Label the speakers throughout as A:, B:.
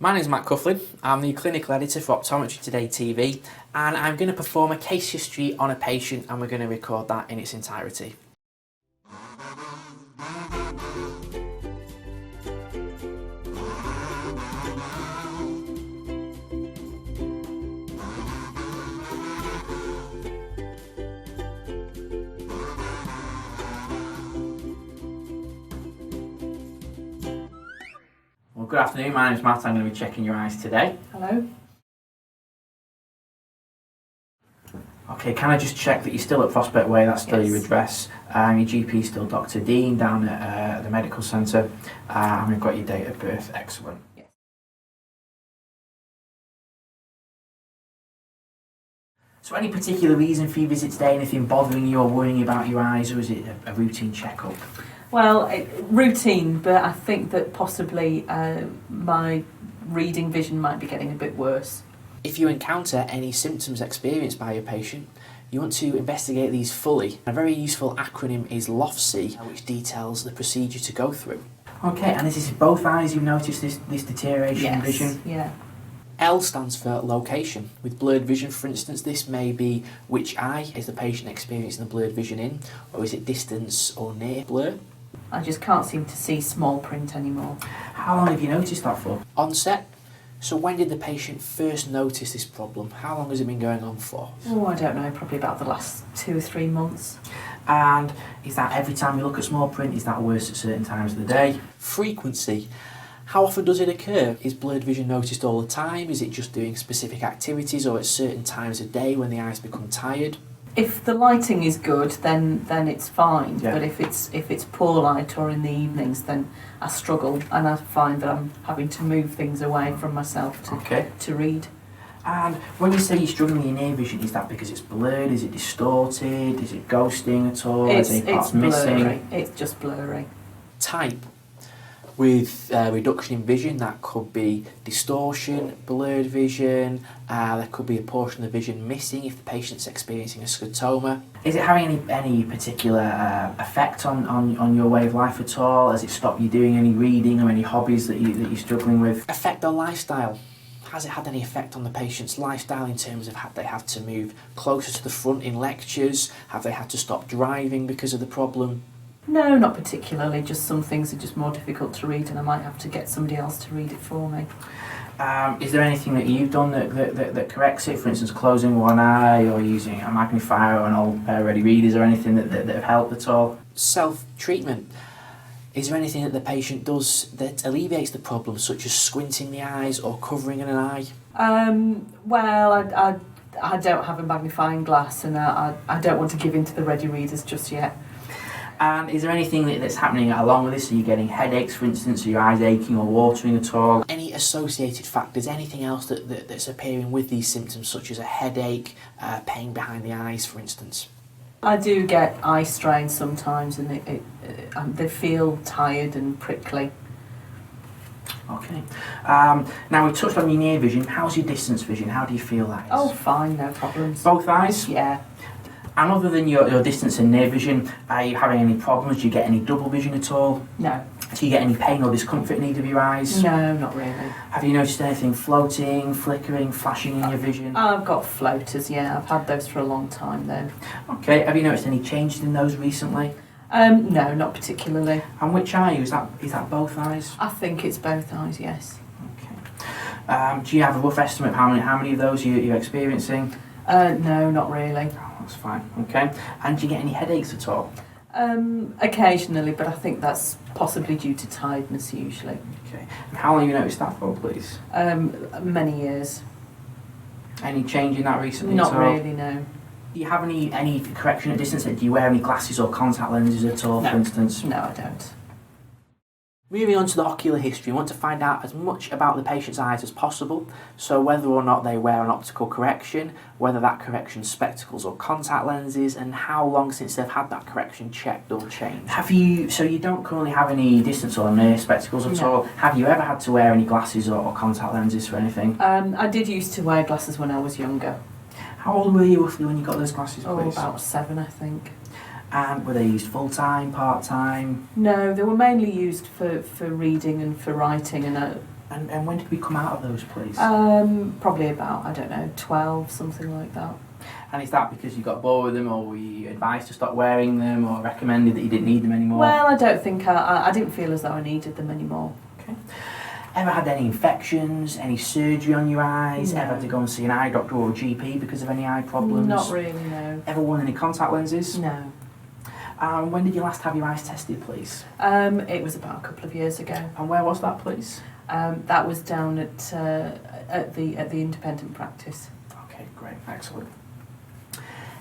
A: My name is Matt Cufflin. I'm the clinical editor for Optometry Today TV, and I'm going to perform a case history on a patient, and we're going to record that in its entirety. Well, good afternoon, my name is Matt. I'm going to be checking your eyes today.
B: Hello.
A: Okay, can I just check that you're still at Prospect Way, that's still your address, your GP is still Dr. Dean down at the medical centre, and we've got your date of birth, excellent.
B: Yes.
A: So any particular reason for your visit today, anything bothering you or worrying about your eyes, or is it a routine checkup?
B: Well, routine, but I think that possibly my reading vision might be getting a bit worse.
A: If you encounter any symptoms experienced by your patient, you want to investigate these fully. A very useful acronym is LOFC, which details the procedure to go through. Okay, and is this both eyes you've noticed this deterioration in vision?
B: Yeah.
A: L stands for location. With blurred vision, for instance, this may be which eye is the patient experiencing the blurred vision in, or is it distance or near blur?
B: I just can't seem to see small print anymore.
A: How long have you noticed that for? Onset. So when did the patient first notice this problem? How long has it been going on for?
B: Oh, I don't know, probably about the last 2 or 3 months.
A: And is that every time you look at small print, is that worse at certain times of the day? Frequency. How often does it occur? Is blurred vision noticed all the time? Is it just doing specific activities or at certain times of day when the eyes become tired?
B: If the lighting is good, then it's fine.
A: Yeah.
B: But if it's poor light or in the evenings, then I struggle, and I find that I'm having to move things away from myself to read.
A: And when you say you're struggling with your near vision, is that because it's blurred? Is it distorted? Is it ghosting at all?
B: It's
A: parts
B: blurry.
A: missing?
B: It's just blurry.
A: Type. With reduction in vision, that could be distortion, blurred vision, there could be a portion of the vision missing if the patient's experiencing a scotoma. Is it having any particular effect on your way of life at all? Has it stopped you doing any reading or any hobbies that you're struggling with? Effect on lifestyle. Has it had any effect on the patient's lifestyle in terms of have they had to move closer to the front in lectures? Have they had to stop driving because of the problem?
B: No, not particularly. Just some things are just more difficult to read, and I might have to get somebody else to read it for me.
A: Is there anything that you've done that corrects it? For instance, closing one eye or using a magnifier or an old pair of ready readers or anything that have helped at all? Self-treatment. Is there anything that the patient does that alleviates the problem, such as squinting the eyes or covering an eye?
B: Well, I don't have a magnifying glass, and I don't want to give in to the ready readers just yet.
A: And is there anything that's happening along with this? Are you getting headaches, for instance? Are your eyes aching or watering at all? Any associated factors, anything else that's appearing with these symptoms, such as a headache, pain behind the eyes, for instance?
B: I do get eye strain sometimes, and they feel tired and prickly.
A: Okay. Now we've touched on your near vision. How's your distance vision? How do you feel that is?
B: Oh, fine, no problems.
A: Both eyes?
B: Yeah.
A: And other than your distance and near vision, are you having any problems? Do you get any double vision at all?
B: No.
A: Do you get any pain or discomfort in either of your eyes?
B: No, not really.
A: Have you noticed anything floating, flickering, flashing in your vision?
B: I've got floaters, yeah. I've had those for a long time though.
A: Okay, have you noticed any changes in those recently?
B: No, not particularly.
A: And which eye? Is that both eyes?
B: I think it's both eyes, yes.
A: Okay. Do you have a rough estimate of how many of those you're experiencing?
B: No, not really.
A: That's fine, okay. And do you get any headaches at all?
B: Occasionally, but I think that's possibly due to tiredness usually.
A: Okay. And how long have you noticed that for, please?
B: Many years.
A: Any change in that recently
B: Not
A: at all?
B: really, no.
A: Do you have any correction at distance? Do you wear any glasses or contact lenses at all, for instance?
B: No, I don't.
A: Moving on to the ocular history, we want to find out as much about the patient's eyes as possible, so whether or not they wear an optical correction, whether that correction's spectacles or contact lenses, and how long since they've had that correction checked or changed. So you don't currently have any distance or near spectacles at all? Have you ever had to wear any glasses or contact lenses for anything?
B: I did used to wear glasses when I was younger.
A: How old were you roughly when you got those glasses, please?
B: Oh, about 7, I think.
A: And were they used full-time, part-time?
B: No, they were mainly used for reading and for writing, and
A: And when did we come out of those, please?
B: Probably about, I don't know, 12, something like that.
A: And is that because you got bored with them, or were you advised to stop wearing them, or recommended that you didn't need them anymore?
B: Well, I don't think I didn't feel as though I needed them anymore.
A: Okay. Ever had any infections, any surgery on your eyes?
B: No.
A: Ever had to go and see an eye doctor or a GP because of any eye problems?
B: Not really, no.
A: Ever worn any contact lenses?
B: No.
A: When did you last have your eyes tested, please?
B: It was about a couple of years ago.
A: And where was that, please?
B: That was down at the independent practice.
A: Okay, great, excellent.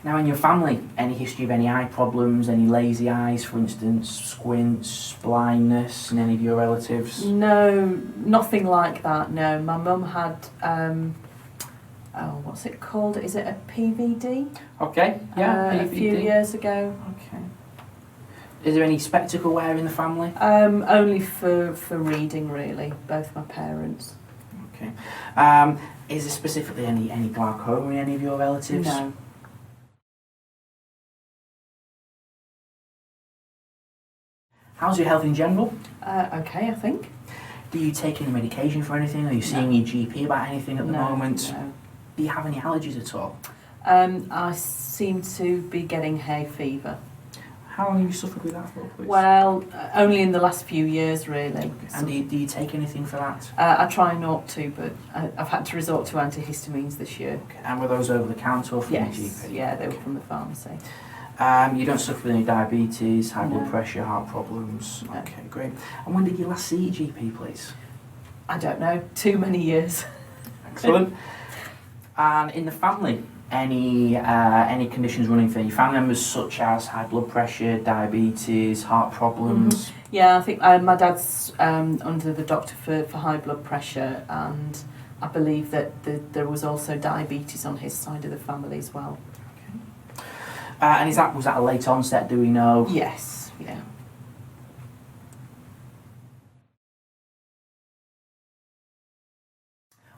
A: Now, in your family, any history of any eye problems, any lazy eyes, for instance, squints, blindness, in any of your relatives?
B: No, nothing like that, no. My mum had, what's it called? Is it a PVD?
A: Okay, yeah,
B: A few years ago.
A: Okay. Is there any spectacle wear in the family?
B: Only for reading, really, both my parents.
A: Okay. Is there specifically any glaucoma in any of your relatives?
B: No.
A: How's your health in general?
B: Okay, I think.
A: Do you take any medication for anything? Are you seeing your GP about anything at the moment?
B: No.
A: Do you have any allergies at all?
B: I seem to be getting hay fever.
A: How long have you suffered with that for, please?
B: Well, only in the last few years, really.
A: And do you take anything for that?
B: I try not to, but I've had to resort to antihistamines this year.
A: Okay. And were those over the counter or from
B: Yes,
A: your GP?
B: yeah, they were from the pharmacy.
A: You don't suffer with any diabetes, high blood
B: No.
A: pressure, heart problems?
B: No.
A: Okay, great. And when did you last see your GP, please?
B: I don't know, too many years.
A: Excellent. And in the family, any conditions running through your family members, such as high blood pressure, diabetes, heart problems?
B: Yeah, I think my dad's under the doctor for high blood pressure, and I believe that there was also diabetes on his side of the family as well.
A: And was that a late onset, do we know?
B: Yes, yeah.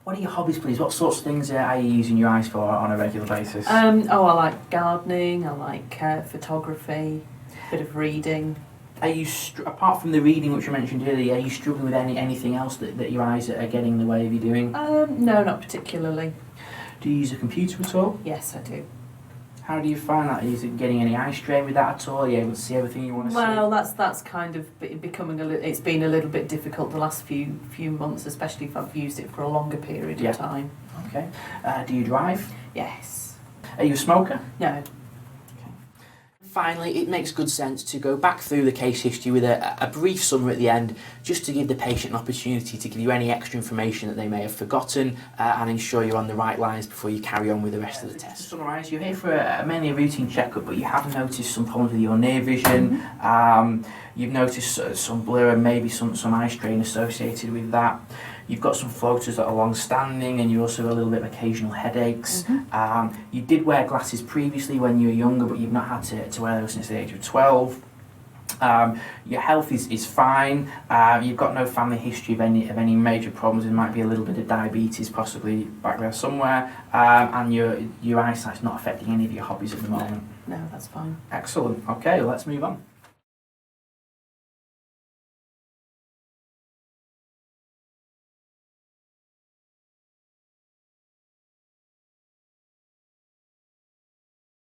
A: What are your hobbies, please? What sorts of things are you using your eyes for on a regular basis?
B: I like gardening, I like photography, a bit of reading.
A: Are you, apart from the reading which you mentioned earlier, are you struggling with anything else that your eyes are getting in the way of you doing?
B: No, not particularly.
A: Do you use a computer at all?
B: Yes, I do.
A: How do you find that? Is it getting any eye strain with that at all? Are you able to see everything you want to see?
B: Well, that's kind of becoming it's been a little bit difficult the last few months, especially if I've used it for a longer period of time.
A: Okay. Do you drive?
B: Yes.
A: Are you a smoker?
B: No.
A: Finally, it makes good sense to go back through the case history with a brief summary at the end, just to give the patient an opportunity to give you any extra information that they may have forgotten and ensure you're on the right lines before you carry on with the rest of the test. To summarise, you're here for mainly a routine checkup, but you have noticed some problems with your near vision. You've noticed some blur and maybe some eye strain associated with that. You've got some floaters that are long-standing, and you also have a little bit of occasional headaches. You did wear glasses previously when you were younger, but you've not had to wear those since the age of 12. Your health is fine. You've got no family history of any major problems. There might be a little bit of diabetes possibly back there somewhere, and your eyesight's not affecting any of your hobbies at the moment.
B: No, that's fine.
A: Excellent. Okay, well, let's move on.